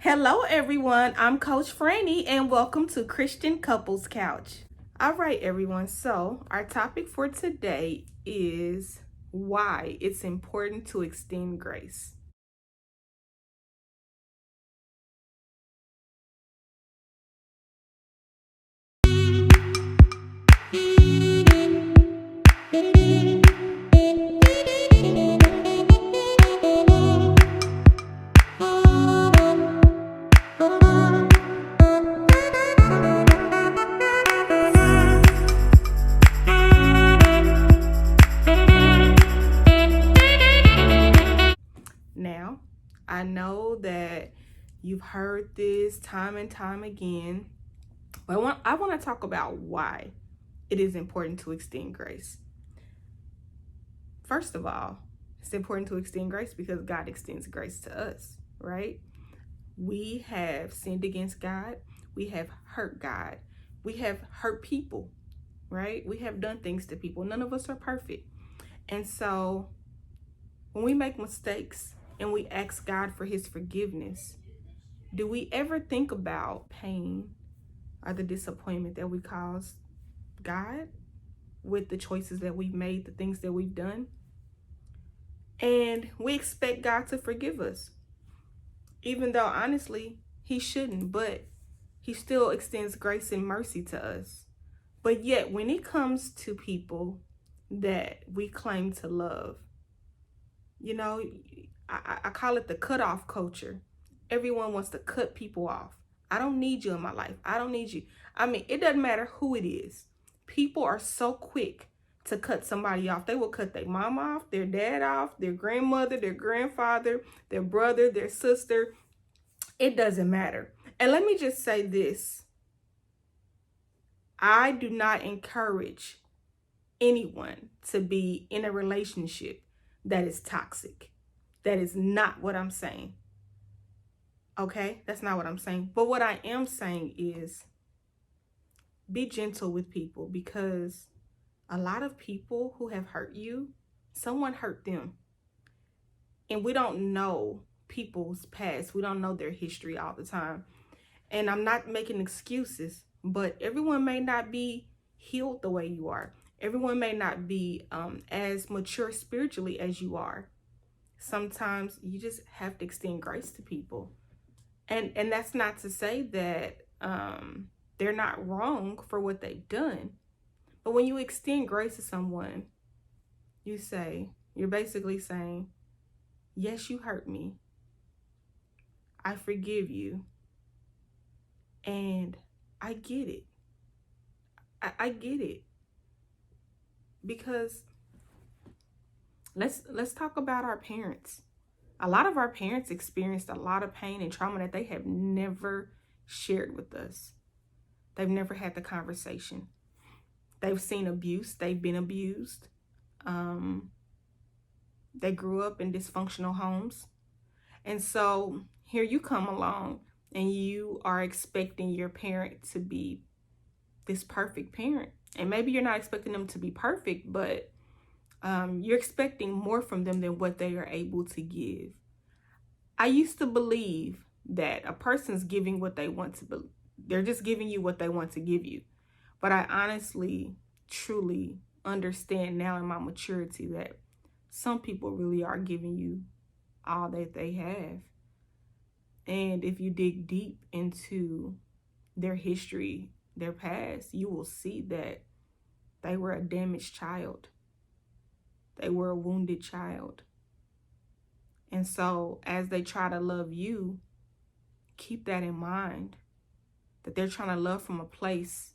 Hello, everyone. I'm Coach Franny, and welcome to Christian Couples Couch. All right, everyone. So, our topic for today is why it's important to extend grace. Now, I know that you've heard this time and time again, but I want to talk about why it is important to extend grace. First of all, it's important to extend grace because God extends grace to us, right? We have sinned against God. We have hurt God. We have hurt people, right? We have done things to people. None of us are perfect. And so when we make mistakes and we ask God for his forgiveness, do we ever think about pain or the disappointment that we cause God with the choices that we've made, the things that we've done? And we expect God to forgive us, even though honestly, he shouldn't, but he still extends grace and mercy to us. But yet, when it comes to people that we claim to love, you know, I call it the cutoff culture. Everyone wants to cut people off. I don't need you in my life. I don't need you. I mean, it doesn't matter who it is. People are so quick to cut somebody off. They will cut their mom off, their dad off, their grandmother, their grandfather, their brother, their sister. It doesn't matter. And let me just say this. I do not encourage anyone to be in a relationship that is toxic. That is not what I'm saying. Okay? That's not what I'm saying. But what I am saying is be gentle with people, because a lot of people who have hurt you, someone hurt them. And we don't know people's past. We don't know their history all the time. And I'm not making excuses, but everyone may not be healed the way you are. Everyone may not be as mature spiritually as you are. Sometimes you just have to extend grace to people. And that's not to say that they're not wrong for what they've done. But when you extend grace to someone, you're basically saying, yes, you hurt me. I forgive you. And I get it. I get it. Because let's talk about our parents. A lot of our parents experienced a lot of pain and trauma that they have never shared with us. They've never had the conversation. They've seen abuse. They've been abused. They grew up in dysfunctional homes. And so here you come along and you are expecting your parent to be this perfect parent. And maybe you're not expecting them to be perfect, but you're expecting more from them than what they are able to give. I used to believe that a person's giving what they want to they're just giving you what they want to give you. But I honestly, truly understand now in my maturity that some people really are giving you all that they have. And if you dig deep into their history, their past, you will see that they were a damaged child. They were a wounded child. And so as they try to love you, keep that in mind, that they're trying to love from a place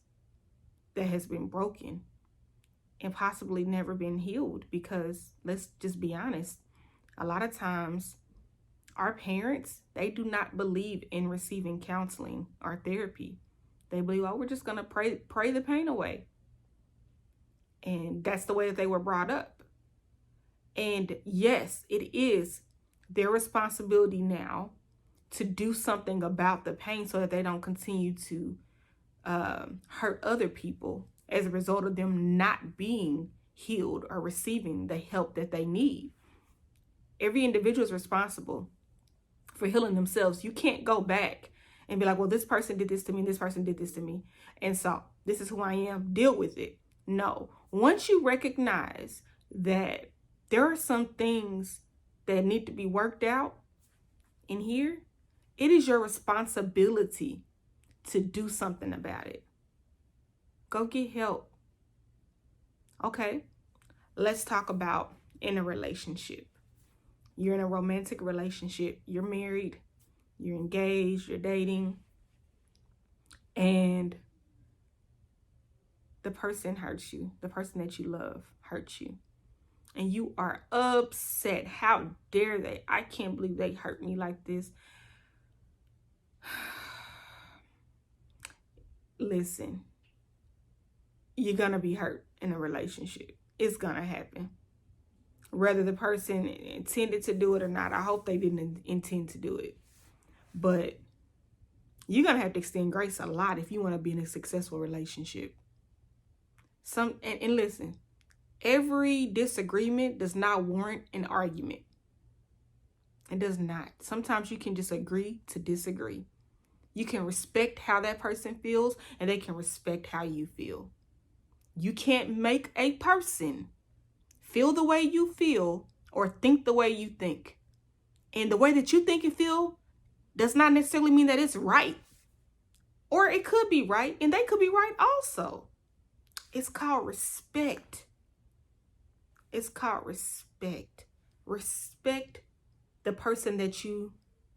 that has been broken and possibly never been healed. Because let's just be honest, a lot of times our parents, they do not believe in receiving counseling or therapy. They believe, oh, we're just going to pray the pain away. And that's the way that they were brought up. And yes, it is their responsibility now to do something about the pain so that they don't continue to hurt other people as a result of them not being healed or receiving the help that they need. Every individual is responsible. for healing themselves. You can't go back and be like, well, this person did this to me, this person did this to me, and so this is who I am, deal with it. No. Once you recognize that there are some things that need to be worked out in here, it is your responsibility to do something about it. Go get help. Okay, let's talk about in a relationship. You're in a romantic relationship, you're married, you're engaged, you're dating, and the person hurts you. The person that you love hurts you. And you are upset. How dare they? I can't believe they hurt me like this. Listen, you're going to be hurt in a relationship. It's going to happen. Whether the person intended to do it or not. I hope they didn't intend to do it. But you're going to have to extend grace a lot if you want to be in a successful relationship. And listen, every disagreement does not warrant an argument. It does not. Sometimes you can just agree to disagree. You can respect how that person feels, and they can respect how you feel. You can't make a person feel the way you feel or think the way you think. And the way that you think and feel does not necessarily mean that it's right. Or it could be right, and they could be right also. It's called respect. It's called respect. Respect the person that you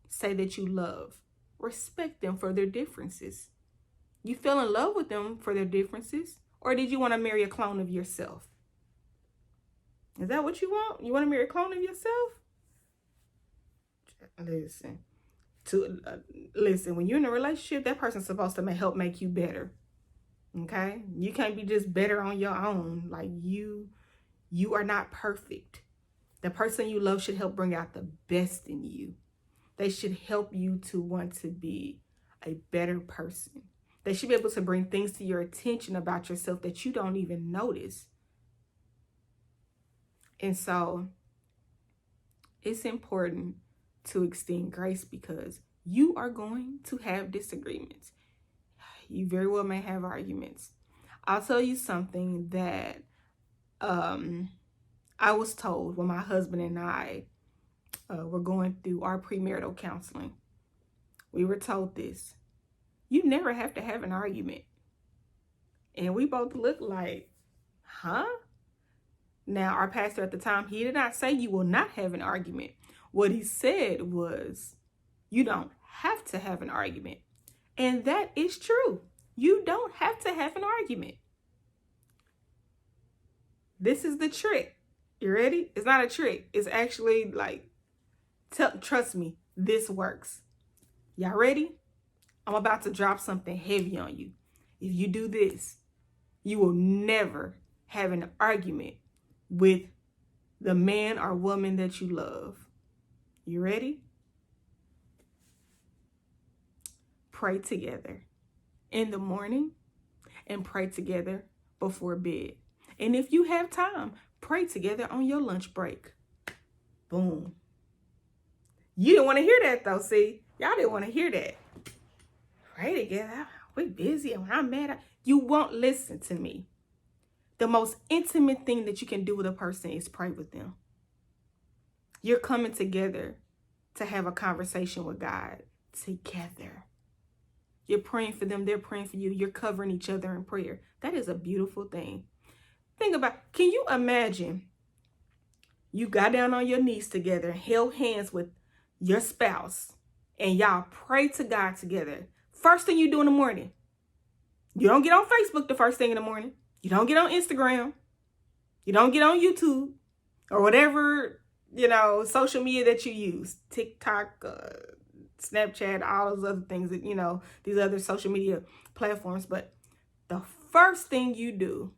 say that you love. Respect them for their differences. You fell in love with them for their differences, or did you want to marry a clone of yourself? Is that what you want? You want to marry a clone of yourself? Listen, when you're in a relationship, that person's supposed to help make you better. Okay? You can't be just better on your own. Like you are not perfect. The person you love should help bring out the best in you. They should help you to want to be a better person. They should be able to bring things to your attention about yourself that you don't even notice. And so it's important to extend grace because you are going to have disagreements. You very well may have arguments. I'll tell you something that I was told when my husband and I were going through our premarital counseling. We were told this: you never have to have an argument. And we both looked like, huh? Now, our pastor at the time, he did not say you will not have an argument. What he said was, you don't have to have an argument. And that is true. You don't have to have an argument. This is the trick. You ready? It's not a trick. It's actually like, trust me, this works. Y'all ready? I'm about to drop something heavy on you. If you do this, you will never have an argument with the man or woman that you love. You ready? Pray together in the morning and pray together before bed. And if you have time, pray together on your lunch break. Boom. You didn't want to hear that though, see? Y'all didn't want to hear that. Pray together. We're busy and when I'm mad, you won't listen to me. The most intimate thing that you can do with a person is pray with them. You're coming together to have a conversation with God together. You're praying for them. They're praying for you. You're covering each other in prayer. That is a beautiful thing. Think about, can you imagine you got down on your knees together and held hands with your spouse and y'all pray to God together? First thing you do in the morning, you don't get on Facebook the first thing in the morning. You don't get on Instagram. You don't get on YouTube or whatever, social media that you use. TikTok, Snapchat, all those other things that, these other social media platforms. But the first thing you do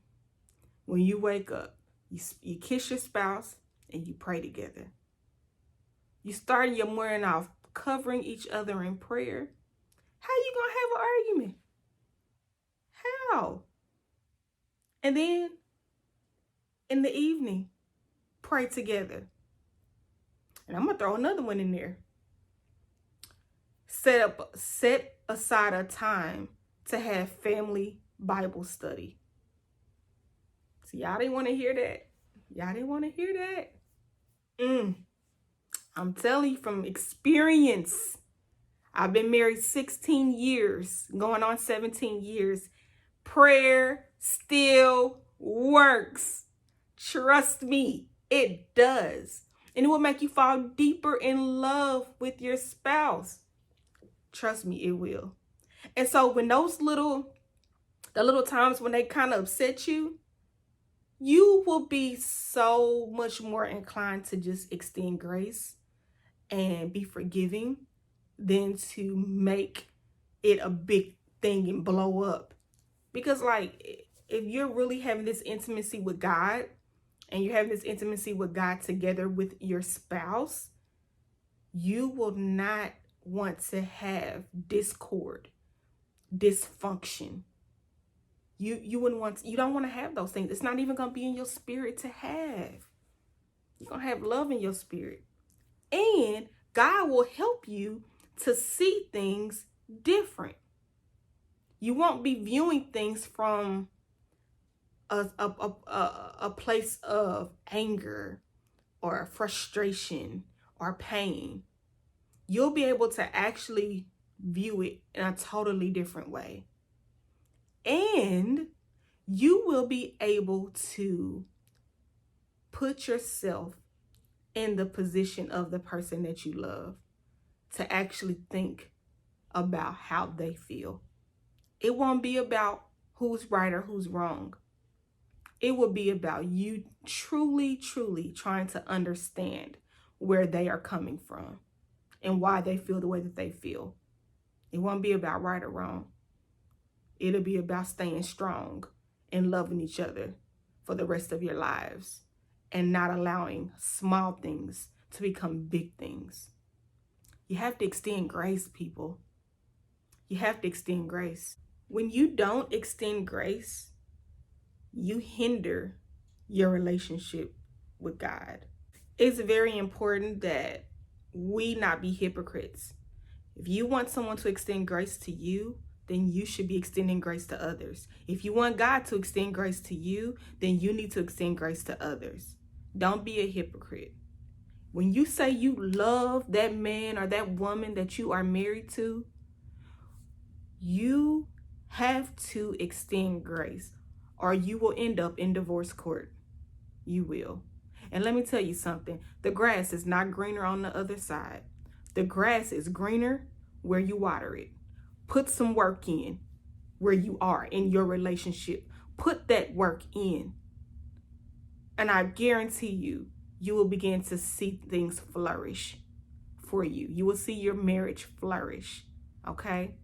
when you wake up, you kiss your spouse and you pray together. You start your morning off covering each other in prayer. How you going to have an argument? How? And then in the evening, pray together. And I'm going to throw another one in there. set aside a time to have family Bible study. So y'all didn't want to hear that. Y'all didn't want to hear that. I'm telling you from experience. I've been married 16 years, going on 17 years. Prayer still works. Trust me, it does. And it will make you fall deeper in love with your spouse. Trust me, it will. And so when the little times when they kind of upset you, you will be so much more inclined to just extend grace and be forgiving than to make it a big thing and blow up. Because like, if you're really having this intimacy with God and you're having this intimacy with God together with your spouse, you will not want to have discord, dysfunction. You don't want to have those things. It's not even going to be in your spirit to have. You're going to have love in your spirit. And God will help you to see things different. You won't be viewing things from a place of anger or frustration or pain. You'll be able to actually view it in a totally different way. And you will be able to put yourself in the position of the person that you love, to actually think about how they feel. It won't be about who's right or who's wrong. It will be about you truly, truly trying to understand where they are coming from and why they feel the way that they feel. It won't be about right or wrong. It'll be about staying strong and loving each other for the rest of your lives and not allowing small things to become big things. You have to extend grace, people. You have to extend grace. When you don't extend grace, you hinder your relationship with God. It's very important that we not be hypocrites. If you want someone to extend grace to you, then you should be extending grace to others. If you want God to extend grace to you, then you need to extend grace to others. Don't be a hypocrite. When you say you love that man or that woman that you are married to, you have to extend grace, or you will end up in divorce court. You will. And let me tell you something. The grass is not greener on the other side. The grass is greener where you water it. Put some work in where you are in your relationship. Put that work in. And I guarantee you, you will begin to see things flourish for you. You will see your marriage flourish. Okay?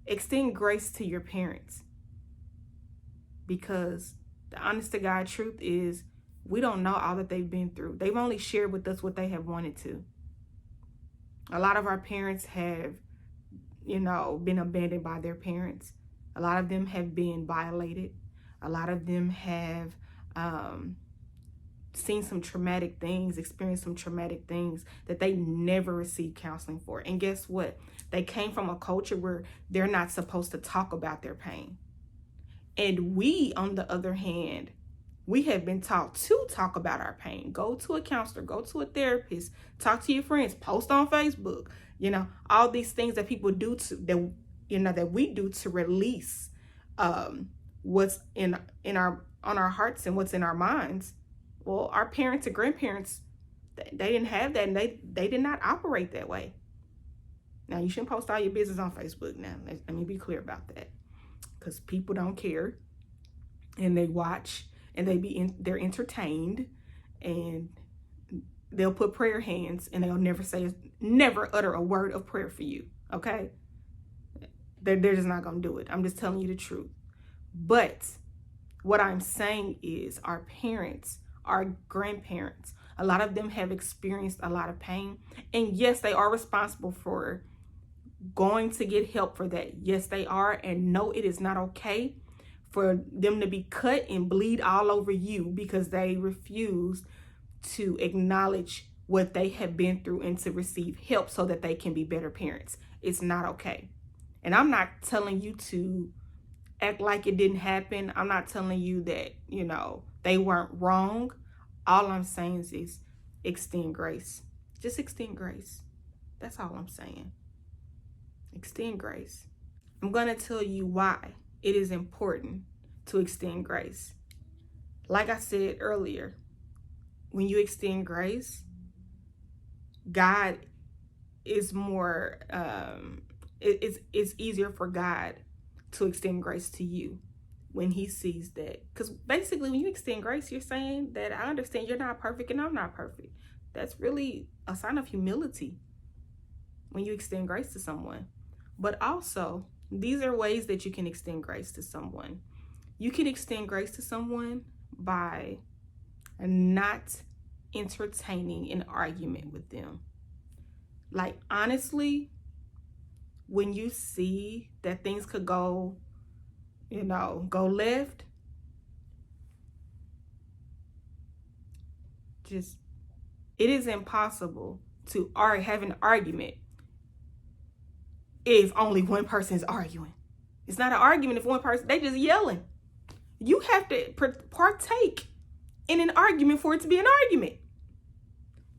Extend grace to your parents. Because the honest to God truth is, we don't know all that they've been through. They've only shared with us what they have wanted to. A lot of our parents have, been abandoned by their parents. A lot of them have been violated. A lot of them have seen some traumatic things, experienced some traumatic things that they never received counseling for. And guess what? They came from a culture where they're not supposed to talk about their pain. And we, on the other hand, we have been taught to talk about our pain. Go to a counselor, go to a therapist, talk to your friends, post on Facebook, all these things that people do that we do to release what's on our hearts and what's in our minds. Well, our parents and grandparents, they didn't have that, and they did not operate that way. Now, you shouldn't post all your business on Facebook now. Let me be clear about that. Because people don't care, and they watch, and they're entertained, and they'll put prayer hands, and they'll never utter a word of prayer for you. Okay? They're just not going to do it. I'm just telling you the truth. But what I'm saying is, our parents, our grandparents, a lot of them have experienced a lot of pain. And yes, they are responsible for going to get help for that. Yes, they are. And no, it is not okay for them to be cut and bleed all over you because they refuse to acknowledge what they have been through and to receive help so that they can be better parents. It's not okay. And I'm not telling you to act like it didn't happen. I'm not telling you that, they weren't wrong. All I'm saying is extend grace. Just extend grace. That's all I'm saying. Extend grace. I'm going to tell you why it is important to extend grace. Like I said earlier, when you extend grace, God is more, it's easier for God to extend grace to you when he sees that. Because basically when you extend grace, you're saying that I understand you're not perfect and I'm not perfect. That's really a sign of humility when you extend grace to someone. But also, these are ways that you can extend grace to someone. You can extend grace to someone by not entertaining an argument with them. Like, honestly, when you see that things could go left, it is impossible to have an argument if only one person is arguing. It's not an argument if one person, they just yelling. You have to partake in an argument for it to be an argument.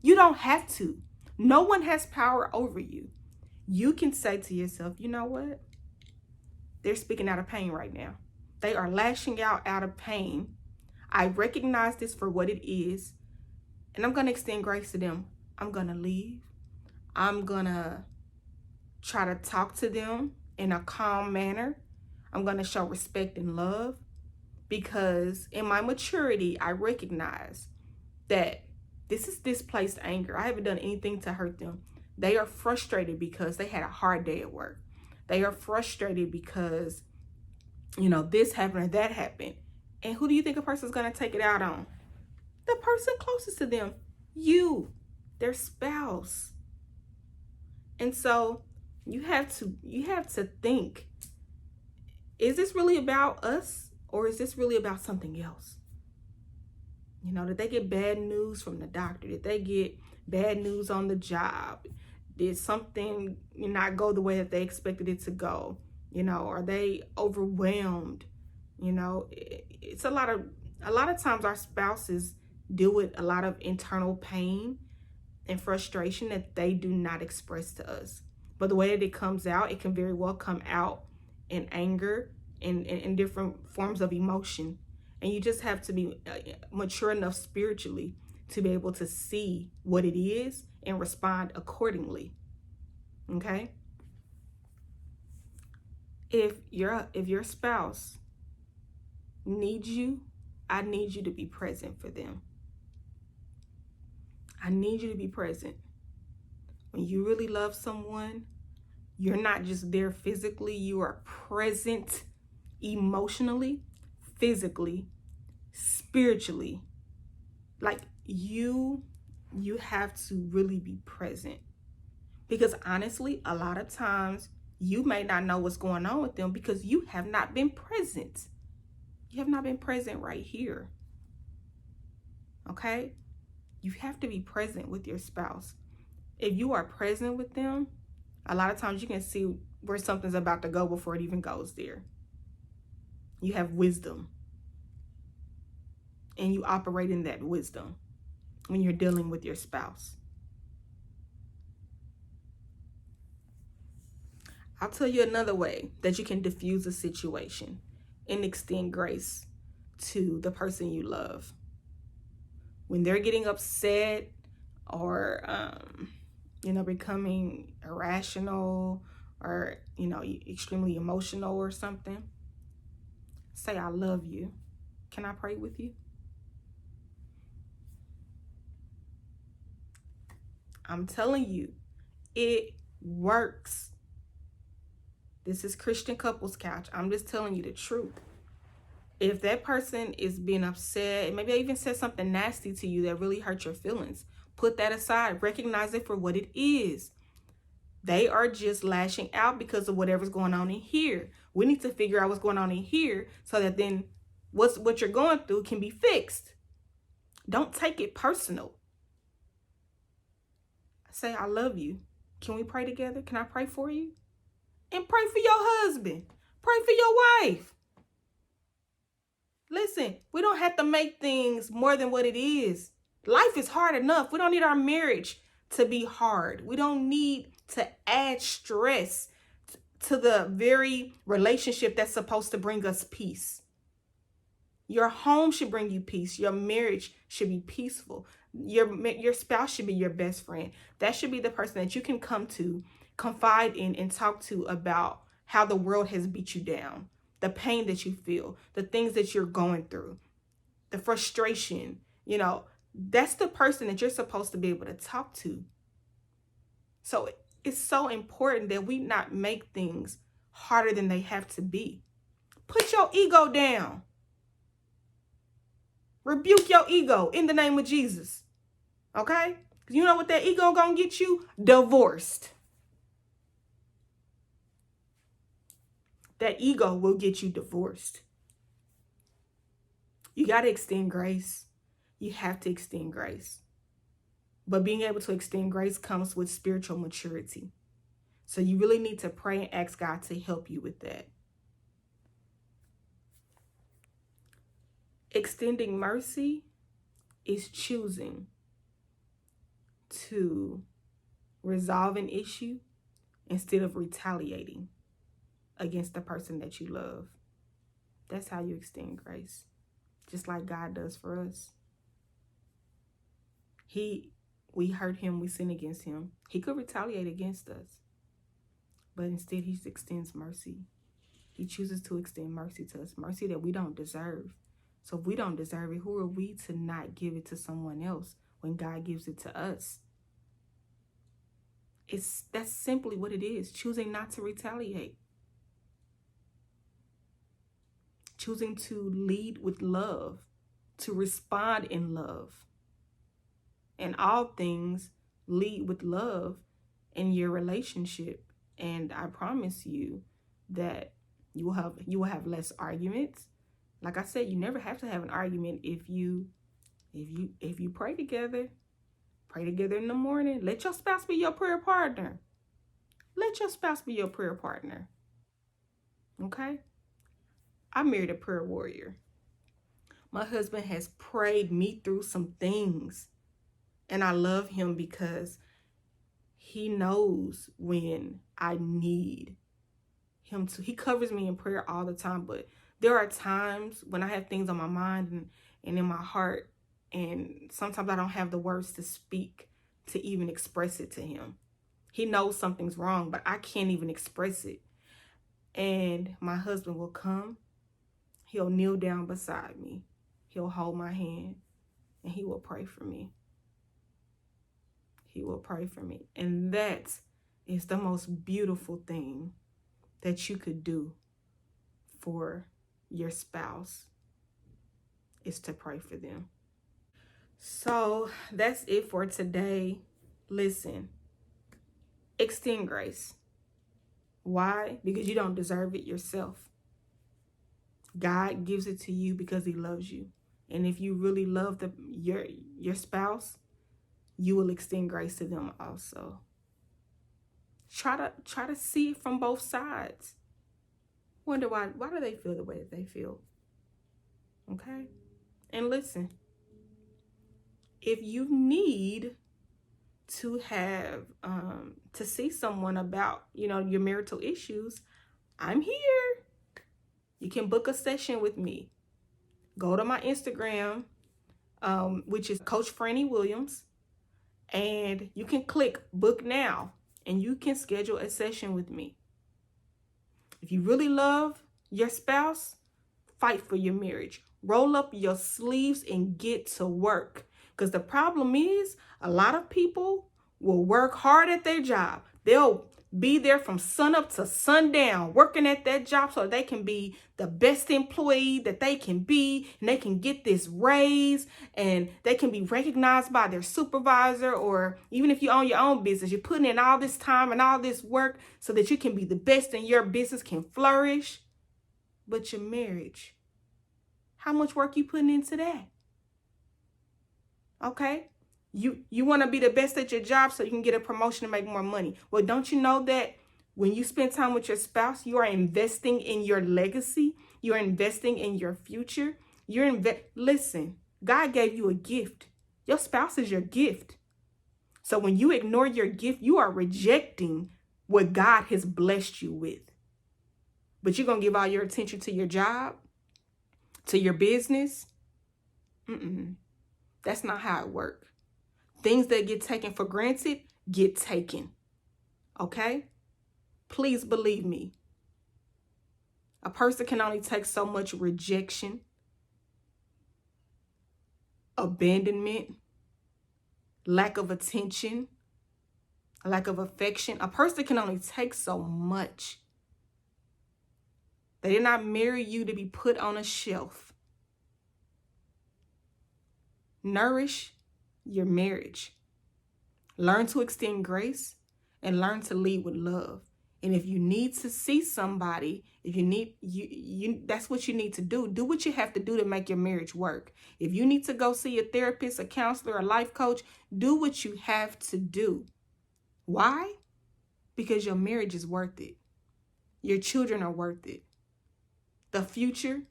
You don't have to. No one has power over you. You can say to yourself, you know what? They're speaking out of pain right now. They are lashing out of pain. I recognize this for what it is, and I'm going to extend grace to them. I'm going to leave. I'm going to try to talk to them in a calm manner. I'm going to show respect and love, because in my maturity, I recognize that this is displaced anger. I haven't done anything to hurt them. They are frustrated because they had a hard day at work. They are frustrated because, this happened or that happened. And who do you think a person's going to take it out on? The person closest to them, you, their spouse. And so you have to think, is this really about us, or is this really about something else? Did they get bad news from the doctor? Did they get bad news on the job? Did something not go the way that they expected it to go? Are they overwhelmed? It's a lot of times our spouses deal with a lot of internal pain and frustration that they do not express to us. But the way that it comes out, it can very well come out in anger and in different forms of emotion. And you just have to be mature enough spiritually to be able to see what it is and respond accordingly. Okay? If your spouse needs you, I need you to be present for them. I need you to be present. When you really love someone, you're not just there physically, you are present emotionally, physically, spiritually. Like you have to really be present, because honestly, a lot of times you may not know what's going on with them because you have not been present. You have not been present right here. Okay? You have to be present with your spouse. If you are present with them, a lot of times you can see where something's about to go before it even goes there. You have wisdom. And you operate in that wisdom when you're dealing with your spouse. I'll tell you another way that you can diffuse a situation and extend grace to the person you love. When they're getting upset or, becoming irrational or, extremely emotional or something, say, I love you. Can I pray with you? I'm telling you, it works. This is Christian Couples Couch. I'm just telling you the truth. If that person is being upset, and maybe they even said something nasty to you that really hurt your feelings, put that aside. Recognize it for what it is. They are just lashing out because of whatever's going on in here. We need to figure out what's going on in here so that then what you're going through can be fixed. Don't take it personal. say, I love you. Can we pray together? Can I pray for you? And pray for your husband. Pray for your wife. Listen, we don't have to make things more than what it is. Life is hard enough. We don't need our marriage to be hard. We don't need to add stress to the very relationship that's supposed to bring us peace. Your home should bring you peace. Your marriage should be peaceful. Your spouse should be your best friend. That should be the person that you can come to, confide in, and talk to about how the world has beat you down, the pain that you feel, the things that you're going through, the frustration. That's the person that you're supposed to be able to talk to. So it's so important that we not make things harder than they have to be. Put your ego down. Rebuke your ego in the name of Jesus. Okay? Because you know what that ego gonna get you? Divorced. That ego will get you divorced. You got to extend grace. You have to extend grace. But being able to extend grace comes with spiritual maturity. So you really need to pray and ask God to help you with that. Extending mercy is choosing to resolve an issue instead of retaliating against the person that you love. That's how you extend grace. Just like God does for us. We hurt him, we sin against him. He could retaliate against us. But instead he extends mercy. He chooses to extend mercy to us. Mercy that we don't deserve. So if we don't deserve it, who are we to not give it to someone else when God gives it to us? That's simply what it is. Choosing not to retaliate. Choosing to lead with love, to respond in love. And all things lead with love in your relationship. And I promise you that you will have less arguments. Like I said, you never have to have an argument if you pray together. Pray together in the morning. Let your spouse be your prayer partner. Let your spouse be your prayer partner. Okay? I married a prayer warrior. My husband has prayed me through some things. And I love him because he knows when I need him to. He covers me in prayer all the time. But there are times when I have things on my mind and in my heart. And sometimes I don't have the words to speak to even express it to him. He knows something's wrong, but I can't even express it. And my husband will come. He'll kneel down beside me. He'll hold my hand and he will pray for me. He will pray for me. And that is the most beautiful thing that you could do for your spouse, is to pray for them. So that's it for today. Listen, extend grace. Why? Because you don't deserve it yourself. God gives it to you because he loves you. And if you really love your spouse, you will extend grace to them also. Try to see it from both sides. Wonder why do they feel the way that they feel? Okay? And listen, if you need to have to see someone about, your marital issues, I'm here. You can book a session with me. Go to my Instagram, which is Coach Franny Williams, and you can click book now and you can schedule a session with me. If you really love your spouse, fight for your marriage. Roll up your sleeves and get to work. Because the problem is, a lot of people will work hard at their job. They'll be there from sun up to sundown, working at that job so they can be the best employee that they can be, and they can get this raise, and they can be recognized by their supervisor. Or even if you own your own business, you're putting in all this time and all this work so that you can be the best and your business can flourish. But your marriage, how much work you putting into that? Okay? You want to be the best at your job so you can get a promotion and make more money. Well, don't you know that when you spend time with your spouse, you are investing in your legacy. You're investing in your future. Listen, God gave you a gift. Your spouse is your gift. So when you ignore your gift, you are rejecting what God has blessed you with. But you're going to give all your attention to your job, to your business. That's not how it works. Things that get taken for granted get taken. Okay? Please believe me. A person can only take so much rejection, abandonment, lack of attention, lack of affection. A person can only take so much. They did not marry you to be put on a shelf. Nourish your marriage. Learn to extend grace and learn to lead with love. And if you need to see somebody, if you need, that's what you need to do. Do what you have to do to make your marriage work. If you need to go see a therapist, a counselor, a life coach, do what you have to do. Why? Because your marriage is worth it. Your children are worth it. The future,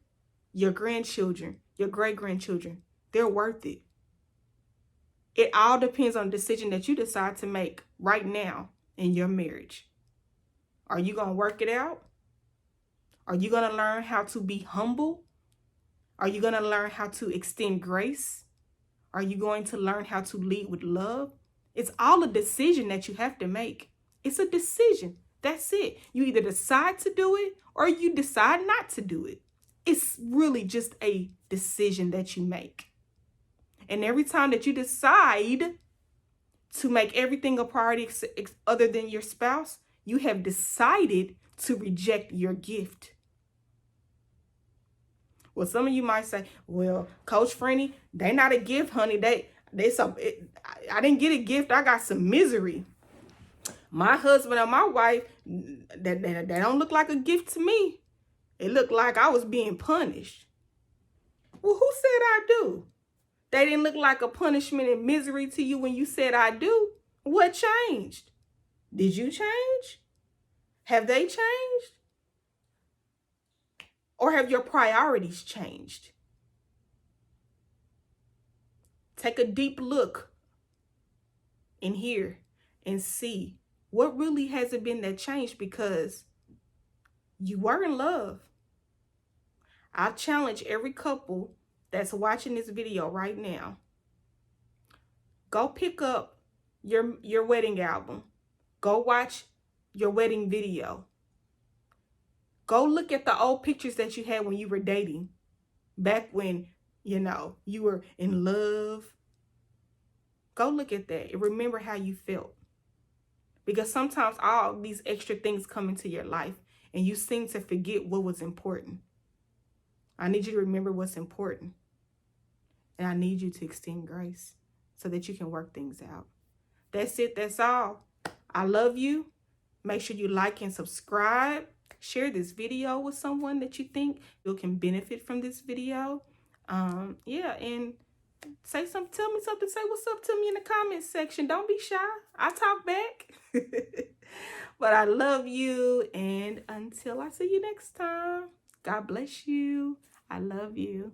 your grandchildren, your great-grandchildren, they're worth it. It all depends on the decision that you decide to make right now in your marriage. Are you going to work it out? Are you going to learn how to be humble? Are you going to learn how to extend grace? Are you going to learn how to lead with love? It's all a decision that you have to make. It's a decision. That's it. You either decide to do it or you decide not to do it. It's really just a decision that you make. And every time that you decide to make everything a priority other than your spouse, you have decided to reject your gift. Well, some of you might say, well, Coach Franny, they not a gift, honey. I didn't get a gift. I got some misery. My husband and my wife, they don't look like a gift to me. It looked like I was being punished. Well, who said I do? They didn't look like a punishment and misery to you when you said I do. What changed? Did you change? Have they changed? Or have your priorities changed? Take a deep look in here and see what really has it been that changed, because you were in love. I challenge every couple that's watching this video right now. Go pick up your wedding album. Go watch your wedding video. Go look at the old pictures that you had when you were dating. Back when, you were in love. Go look at that and remember how you felt. Because sometimes all these extra things come into your life and you seem to forget what was important. I need you to remember what's important. And I need you to extend grace so that you can work things out. That's it. That's all. I love you. Make sure you like and subscribe. Share this video with someone that you think you can benefit from this video. And tell me something. Say what's up to me in the comments section. Don't be shy. I talk back. But I love you. And until I see you next time, God bless you. I love you.